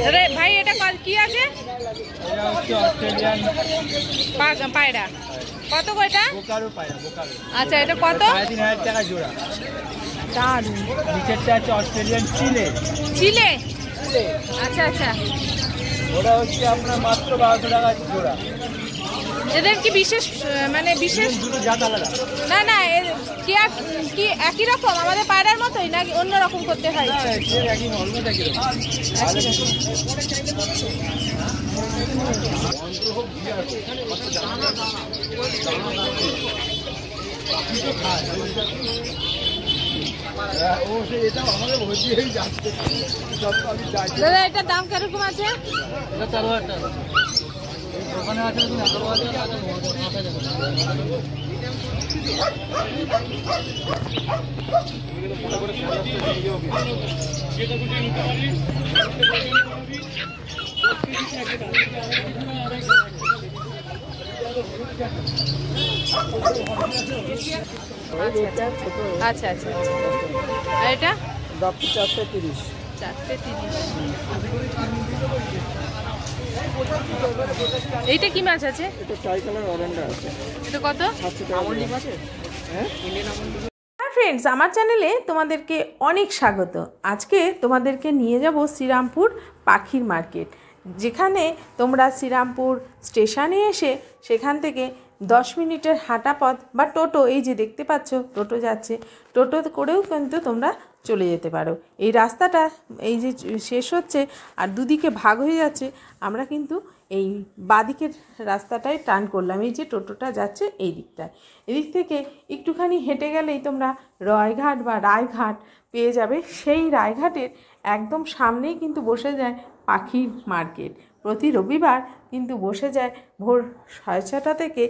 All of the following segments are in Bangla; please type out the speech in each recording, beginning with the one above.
अरे भाई এটা কি আছে? এটা হচ্ছে অস্ট্রেলিয়ান পায়রা। কত কয়টা? বোকারো পায়রা, বোকারো। আচ্ছা এটা কত? 3500 টাকা জোড়া। দারুণ। নিচেরটা আছে অস্ট্রেলিয়ান চিলে। চিলে? আচ্ছা আচ্ছা। ওটা হচ্ছে আপনার মাত্র 1200 টাকা জোড়া। এদের কি বিশেষ মানে বিশেষ দুটো জাত আলাদা? না না কি একই রকম আমাদের পায়রার মতোই নাকি অন্য রকম করতে হয়? না একই নরমাল একই রকম। দাদা এটার দাম কিরকম আছে? এটা 4000 টাকা। ওখানে আছে 11,000 টাকা। আচ্ছা আচ্ছা আর এটা 430। 430। এইটা কি মাছ আছে? এটা ট্রাই কালার অরেঞ্জা আছে। এটা কত? 700 টাকা। আমন্ডি আছে? হ্যাঁ ইন্ডিয়ান আমন্ডি। ফ্রেন্ডস আমার চ্যানেলে তোমাদেরকে অনেক স্বাগত। আজকে তোমাদেরকে নিয়ে যাব শ্রীরামপুর পাখির মার্কেট, যেখানে তোমরা শ্রীরামপুর স্টেশনে এসে সেখান থেকে 10 মিনিটের হাঁটা পথ বা টোটো, এই যে দেখতে পাচ্ছ টোটো যাচ্ছে, টোটো করেও কিন্তু তোমরা চলে যেতে পারো। এই রাস্তাটা এই যে শেষ হচ্ছে আর দুদিকে ভাগ হয়ে যাচ্ছে, আমরা কিন্তু এই বাদিকের রাস্তাটায় টার্ন করলাম। এই যে টোটোটা যাচ্ছে এই দিকটায়, এদিক থেকে একটুখানি হেঁটে গেলেই তোমরা রয়ঘাট বা রায়ঘাট পেয়ে যাবে। সেই রায়ঘাটের একদম সামনেই কিন্তু বসে যায় পাখির মার্কেট। প্রতি রবিবার কিন্তু বসে যায় ভোর 6:30 থেকে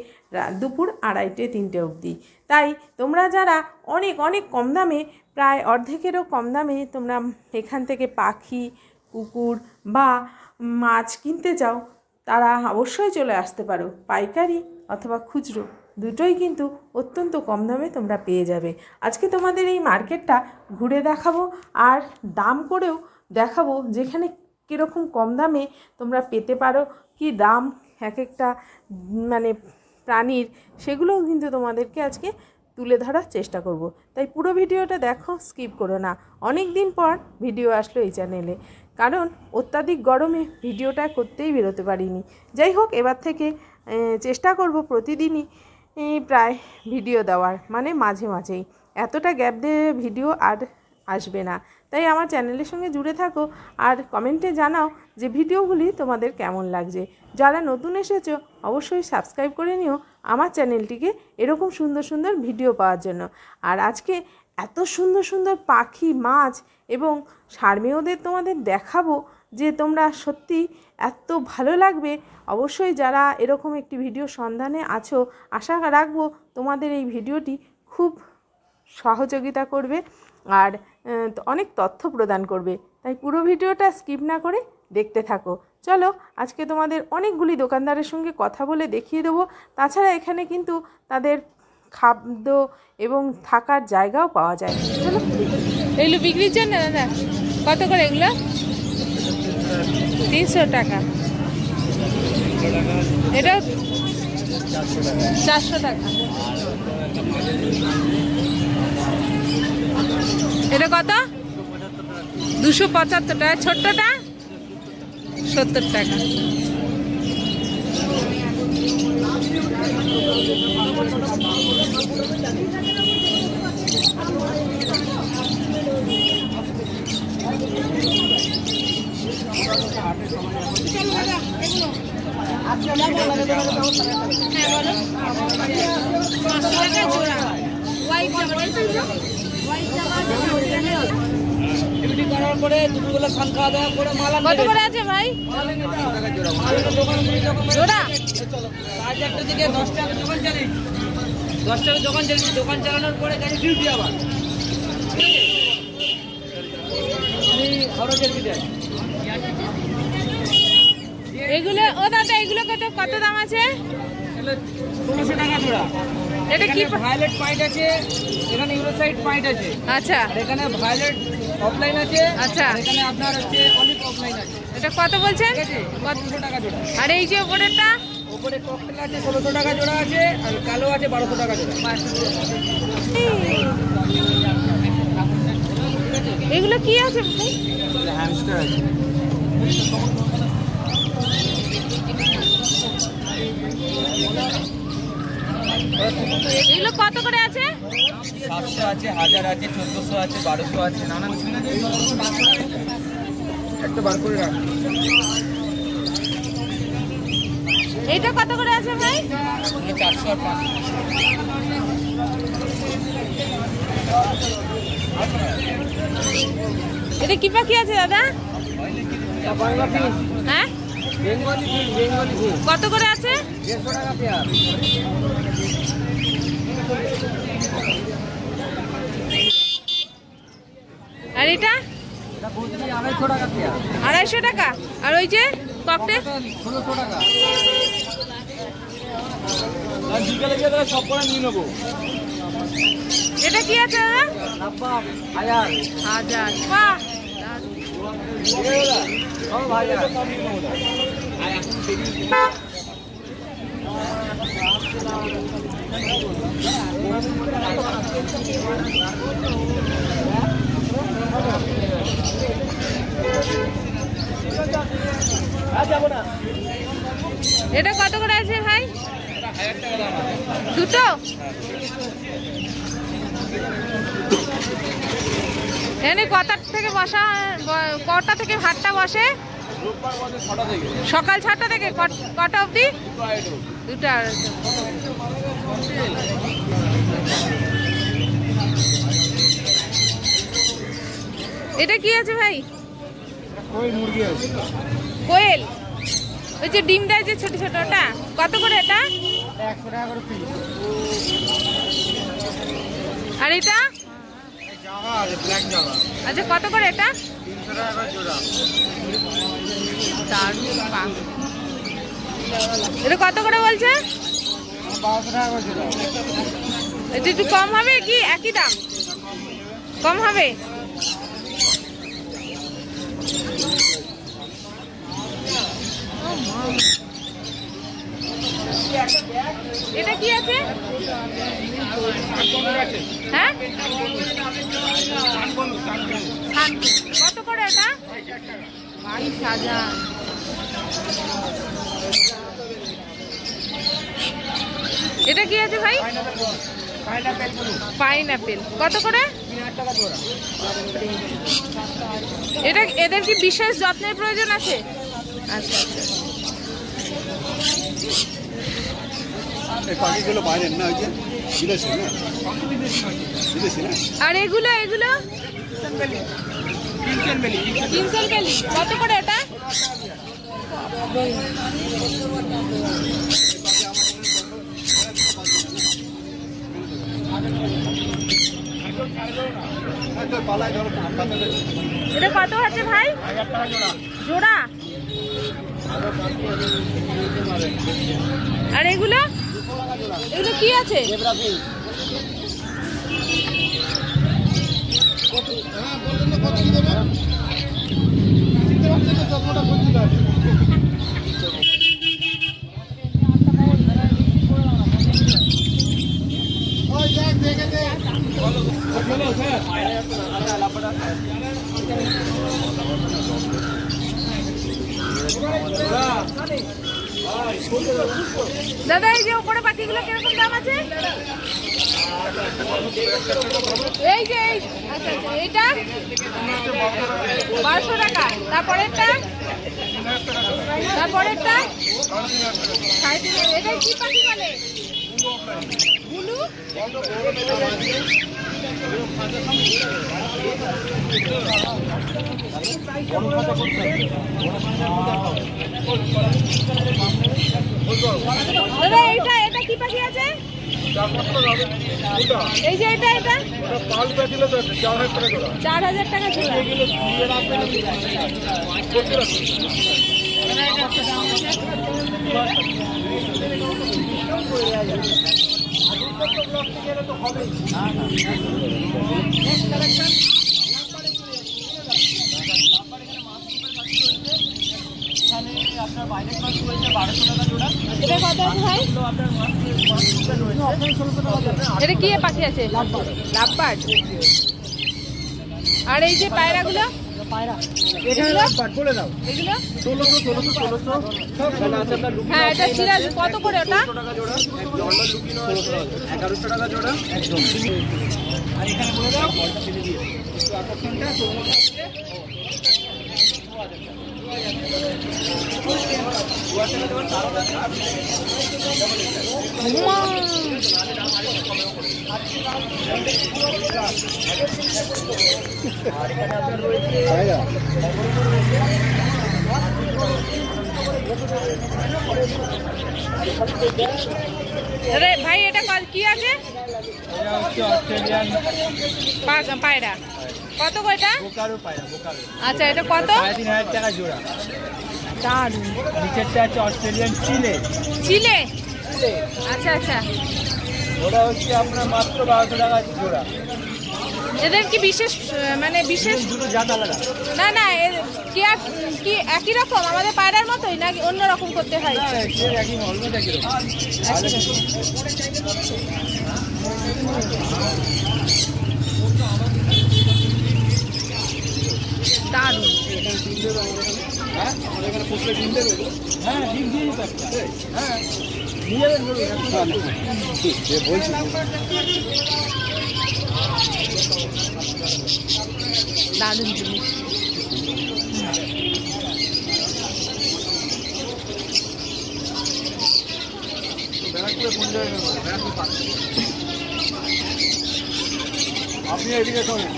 দুপুর 2:30-3টে অবধি। তাই তোমরা যারা অনেক অনেক কম দামে, প্রায় অর্ধেকেরও কম দামে তোমরা এখান থেকে পাখি, কুকুর বা মাছ কিনতে চাও, তারা অবশ্যই চলে আসতে পারো। পাইকারি অথবা খুচরো দুটোই কিন্তু অত্যন্ত কম দামে তোমরা পেয়ে যাবে। আজকে তোমাদের এই মার্কেটটা ঘুরে দেখাবো আর দাম করেও দেখাবো, যেখানে কীরকম কম দামে তোমরা পেতে পারো, কি দাম এক একটা মানে প্রাণীর, সেগুলোও কিন্তু তোমাদেরকে আজকে তুলে ধরার চেষ্টা করব। তাই পুরো ভিডিওটা দেখো, স্কিপ করো না। অনেক দিন পর ভিডিও আসলো এই চ্যানেলে, কারণ অত্যাধিক গরমে ভিডিওটা করতেই বেরোতে পারিনি। যাই হোক, এবার থেকে চেষ্টা করব প্রতিদিনই প্রায় ভিডিও দেওয়ার, মানে মাঝে মাঝেই। এতটা গ্যাপ দিয়ে ভিডিও আর আসবে না। তাই আমার চ্যানেলের সঙ্গে জুড়ে থাকো আর কমেন্টে জানাও যে ভিডিওগুলি তোমাদের কেমন লাগছে। যারা নতুন এসেছো অবশ্যই সাবস্ক্রাইব করে নিও আমার চ্যানেলটিকে এরকম সুন্দর সুন্দর ভিডিও পাওয়ার জন্য। আর আজকে এত সুন্দর সুন্দর পাখি, মাছ এবং সারমেয়দের তোমাদের দেখাবো যে তোমরা সত্যি এত ভালো লাগবে। অবশ্যই যারা এরকম একটি ভিডিও সন্ধানে আছো, আশা রাখবো তোমাদের এই ভিডিওটি খুব সহযোগিতা করবে আর অনেক তথ্য প্রদান করবে। তাই পুরো ভিডিওটা স্কিপ না করে দেখতে থাকো। চলো, আজকে তোমাদের অনেকগুলি দোকানদারের সঙ্গে কথা বলে দেখিয়ে দেবো। তাছাড়া এখানে কিন্তু তাদের খাদ্য এবং থাকার জায়গাও পাওয়া যায়। চলো, এগুলো বিক্রির জন্য দাদা কত করে? এগুলো 300 টাকা। এটা 400 টাকা। এটা কত? 275 টাকা। ছোট্টটা 70 টাকা। কত করে আছে ভাই জোড়া? 10 টাকা দোকান চালি, 10 টাকা দোকান চালি। দোকান চালানোর পরে গাড়ি ডিউটি আবার খরচের ভিতরে এগুলো ও দাদা এগুলো কত দাম আছে? 1600 টাকা জোড়া। এটা কি ভায়োলেট পয়েন্ট আছে, এখানে ইউরোসাইড পয়েন্ট আছে। আচ্ছা, আর এখানে ভায়োলেট অফলাইন আছে। আচ্ছা, আর এখানে আপনার হচ্ছে অলিভ অফলাইন আছে। এটা কত বলছেন? 1600 টাকা জোড়া। আর এই যে উপরেরটা? উপরে ককটেল আছে 1600 টাকা জোড়া আছে, আর কালো আছে 1200 টাকা জোড়া। এগুলো কি আছে? হ্যামস্টার আছে। এগুলো কত করে আছে? 700 আছে, 1000 আছে, 1400 আছে, 1200 আছে, নানান একটা বার করে রাখ। এইটা কত করে আছে ভাই? 400 আর 500। এটা কি পাখি আছে দাদা? হ্যাঁ, কত করে আছে? 150 টাকা পেয়ার। আর এটা 250 টাকা পেয়ার। 250 টাকা। আর ওই যে ককটেল 1600 টাকা। আর বিকেলে গিয়ে তাহলে সব করে নিয়ে নেবো। এটা কি আছে দাদা? 1000। বাহ, সব 1000। এটা কত করে আছে ভাই? দুটো? এখানে কটা থেকে বসা, কটা থেকে হাটটা বসে? সকাল 6টা থেকে কটা অবধি? 2টা। এটা কি আছে ভাই? মুরগি আছে। কোয়েল, ওই যে ডিম দেয় যে ছোট ছোট, ওটা কত করে? এটা 100 টাকা করে পিস। আর এটা? জাভা আছে, ব্ল্যাক জাভা। আচ্ছা, কত করে এটা? 300 টাকা করে জোড়া। এটা কত করে বলছে? 1200 টাকা করে জোড়া। এটা একটু কম হবে কি একই দাম? কম হবে? এটা কি আছে? হ্যাঁ, কত করে এটা? 22,000। এটা কি আছে ভাই? পাইনাপেল কত করে? 3000 টাকা জোড়া। এটা এদের কি বিশেষ যত্নের প্রয়োজন আছে? আচ্ছা আচ্ছা। পাখিগুলো বাইরের না, ওই যে বিদেশি না, বিদেশি না। আর এগুলো এগুলো কিনসেল বেলি কত করে এটা? এটা কত আছে ভাই? 1000 টাকা জোড়া। জোড়া? আর এগুলো এগুলো কি আছে? দাদা এই যে উপরে পাখিগুলো কিরকম দাম আছে? এই যে আচ্ছা আচ্ছা, এইটা 1200 টাকা। তারপরেরটা? তারপরেরটা 3,500। এটা কি পাখি বলে? বুলু? দাদা এইটা এটা কি পাখি আছে? এই যে এটা 4,000 টাকা জোড়া। আপনার বাইরের মাছ রয়েছে 1200 টাকা জোড়া। এটা কত আছে ভাই? এটা কি পাখি আছে? লাভবার্ড। আর এই যে পায়রাগুলো? পায়রা এখানে লাভবার্ড বলে দাও। এগুলো 1600 হ্যাঁ, এটা সিরাজ কত করে ওটা? 1600 টাকা জোড়া। নরমাল লুকিনো 1100 টাকা জোড়া একদম। আর এখানে বলে দাও একটু আকর্ষণটা আরে ভাই এটা কি আছে? এটা হচ্ছে অস্ট্রেলিয়ান পায়রা। কত করে এটা? বোকারো পায়রা, বোকারো। আচ্ছা, এটা কত? 3500 টাকা জোড়া। দারুণ। নিচেরটা আছে অস্ট্রেলিয়ান চিলে। চিলে? আচ্ছা আচ্ছা। ওটা হচ্ছে আপনার মাত্র 1200 টাকা জোড়া। এদের কি বিশেষ মানে বিশেষ? দুটো জাত আলাদা। না না, কি একই রকম আমাদের পায়রার মতোই নাকি অন্য রকম করতে হয়? একই অলমোস্ট একই রকম। দারুণ। হ্যাঁ, আমাদের এখানে পুষলে ডিম দেবে। হ্যাঁ, ডিম দিয়ে দিতে একটা। হ্যাঁ, নিয়ে যাবেন বলুন। বলছি দারুণ জিনিস। আপনি এদিকে শোনেন,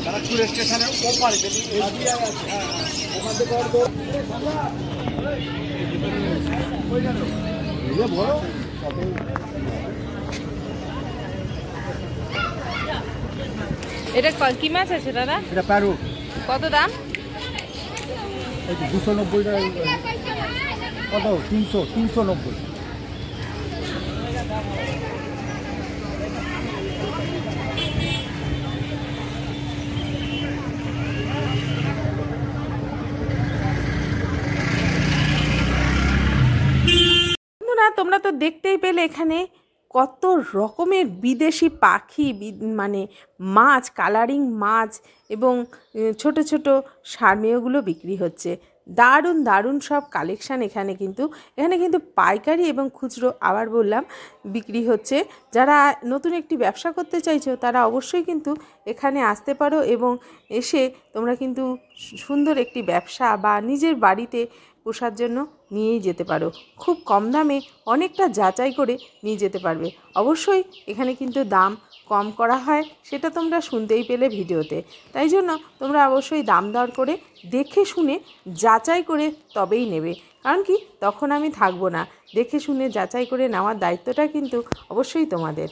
ব্যারাকপুর স্টেশনের ওপারে যদি ওখান থেকে বড় এটা কি মাছ আছে দাদা? এটা প্যারো। কত দাম? এই 290 টাকা। কত? 390। বন্ধুরা, তোমরা তো দেখতেই পেলে এখানে কত রকমের বিদেশি পাখি, মানে মাছ, কালারিং মাছ এবং ছোট ছোট সারমেয়গুলো বিক্রি হচ্ছে। দারুণ দারুণ সব কালেকশান এখানে কিন্তু পাইকারি এবং খুচরো আবার বললাম বিক্রি হচ্ছে। যারা নতুন একটি ব্যবসা করতে চাইছো তারা অবশ্যই কিন্তু এখানে আসতে পারো এবং এসে তোমরা কিন্তু সুন্দর একটি ব্যবসা বা নিজের বাড়িতে পোষার জন্য নিয়েই যেতে পারো। খুব কম দামে অনেকটা যাচাই করে নিয়ে যেতে পারবে। অবশ্যই এখানে কিন্তু দাম কম করা হয়, সেটা তোমরা শুনতেই পেলে ভিডিওতে। তাই জন্য তোমরা অবশ্যই দাম দর করে দেখে শুনে যাচাই করে তবেই নেবে, কারণ কি তখন আমি থাকবো না। দেখে শুনে যাচাই করে নেওয়ার দায়িত্বটা কিন্তু অবশ্যই তোমাদের।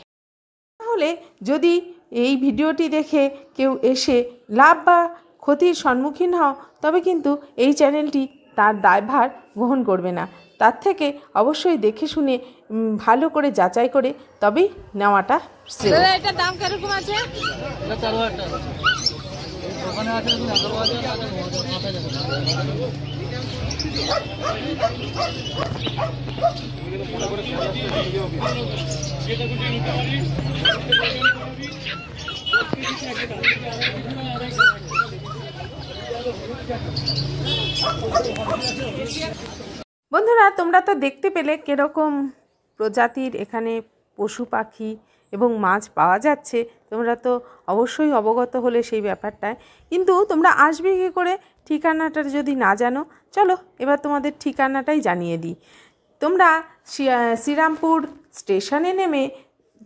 তাহলে যদি এই ভিডিওটি দেখে কেউ এসে লাভ বা ক্ষতির সম্মুখীন হও, তবে কিন্তু এই চ্যানেলটি তার দায়ভার গ্রহণ করবে না। তার থেকে অবশ্যই দেখে শুনে ভালো করে যাচাই করে তবেই নেওয়াটা শ্রেয়। দাদা এটার দাম কিরকম আছে? এটা 4000 টাকা। ওখানে আছে দেখুন 11,000 বন্ধুরা, তোমরা তো দেখতে পেলে কীরকম প্রজাতির এখানে পশু পাখি এবং মাছ পাওয়া যাচ্ছে। তোমরা তো অবশ্যই অবগত হলে সেই ব্যাপারটায়, কিন্তু তোমরা আসবে কী করে ঠিকানাটা যদি না জানো, চলো এবার তোমাদের ঠিকানাটাই জানিয়ে দিই। তোমরা শ্রীরামপুর স্টেশনে নেমে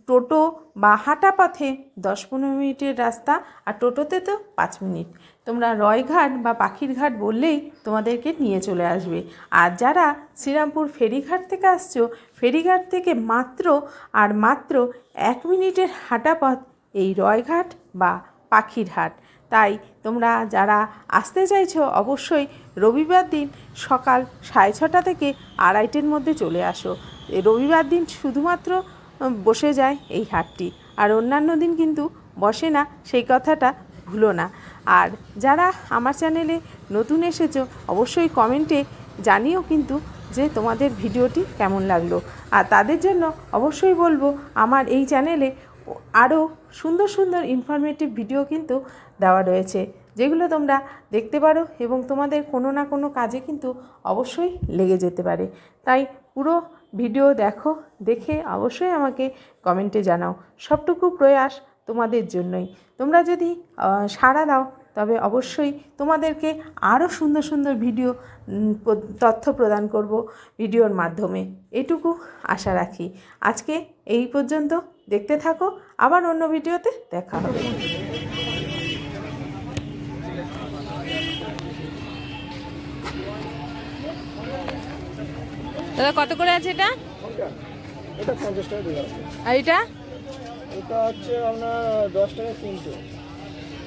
টোটো বা হাঁটা পথে 10-15 মিনিটের রাস্তা, আর টোটোতে তো 5 মিনিট। তোমরা রয়ঘাট বা পাখির ঘাট বললেই তোমাদেরকে নিয়ে চলে আসবে। আর যারা শ্রীরামপুর ফেরিঘাট থেকে আসছো, ফেরিঘাট থেকে মাত্র 1 মিনিটের হাঁটা পথ এই রয়ঘাট বা পাখির হাট। তাই তোমরা যারা আসতে চাইছো অবশ্যই রবিবার দিন সকাল 6:30 থেকে 2:30-র মধ্যে চলে আসো। রবিবার দিন শুধুমাত্র বসে যায় এই হাটটি, আর অন্যান্য দিন কিন্তু বসে না, সেই কথাটা ভুলো না। আর যারা আমার চ্যানেলে নতুন এসেছো অবশ্যই কমেন্টে জানিও কিন্তু যে তোমাদের ভিডিওটি কেমন লাগলো। আর তাদের জন্য অবশ্যই বলবো আমার এই চ্যানেলে আরও সুন্দর সুন্দর ইনফরমেটিভ ভিডিও কিন্তু দেওয়া রয়েছে, যেগুলো তোমরা দেখতে পারো এবং তোমাদের কোনো না কোনো কাজে কিন্তু অবশ্যই লেগে যেতে পারে। তাই পুরো ভিডিও দেখো, দেখে অবশ্যই আমাকে কমেন্টে জানাও। সবটুকু প্রয়াস তোমাদের জন্যই। তোমরা যদি সাড়া দাও তবে অবশ্যই তোমাদেরকে আরও সুন্দর সুন্দর ভিডিও তথ্য প্রদান করব ভিডিওর মাধ্যমে, এটুকু আশা রাখি। আজকে এই পর্যন্ত, দেখতে থাকো, আবার অন্য ভিডিওতে দেখা হবে। দাদা কত করে আছে এটা? এটা 50 টাকা দিয়ে আছে। আর এটা? এটা হচ্ছে আপনার 10 টাকা 300।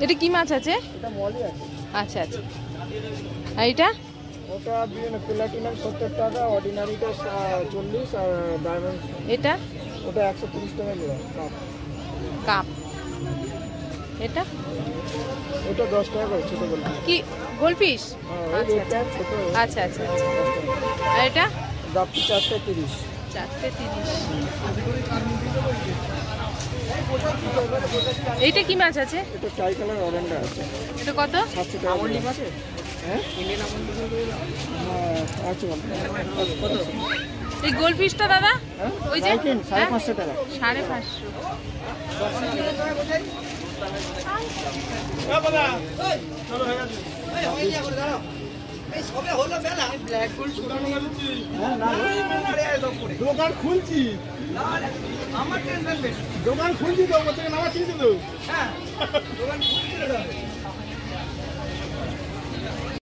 এটা কি মাছ আছে? এটা মলি আছে। আচ্ছা আচ্ছা। আর এটা? ওটা প্লাটিনাম 70 টাকা, অর্ডিনারিটা 40, আর ডায়মন্ড এটা? ওটা 130 টাকা জোড়া কাপ। কাপ। এটা? ওটা 10 টাকা করে ছোট বল। কি গোলফিশ? আচ্ছা এটা ছোট। আচ্ছা আচ্ছা আচ্ছা। আর এটা? দাপটি 430। 430। এইটা কি মাছ আছে? এটা ট্রাই কালার অরেঞ্জ আছে। এটা কত? 700 টাকা। আমন্ডি আছে? হ্যাঁ ইন্ডিয়ান আমন্ডি আছে কত? এই গোলফিশটা দাদা? ওই যে 550 টাকা। 550। দোকান খুলছি, দোকান খুলছি তো নামা চিনছি তো।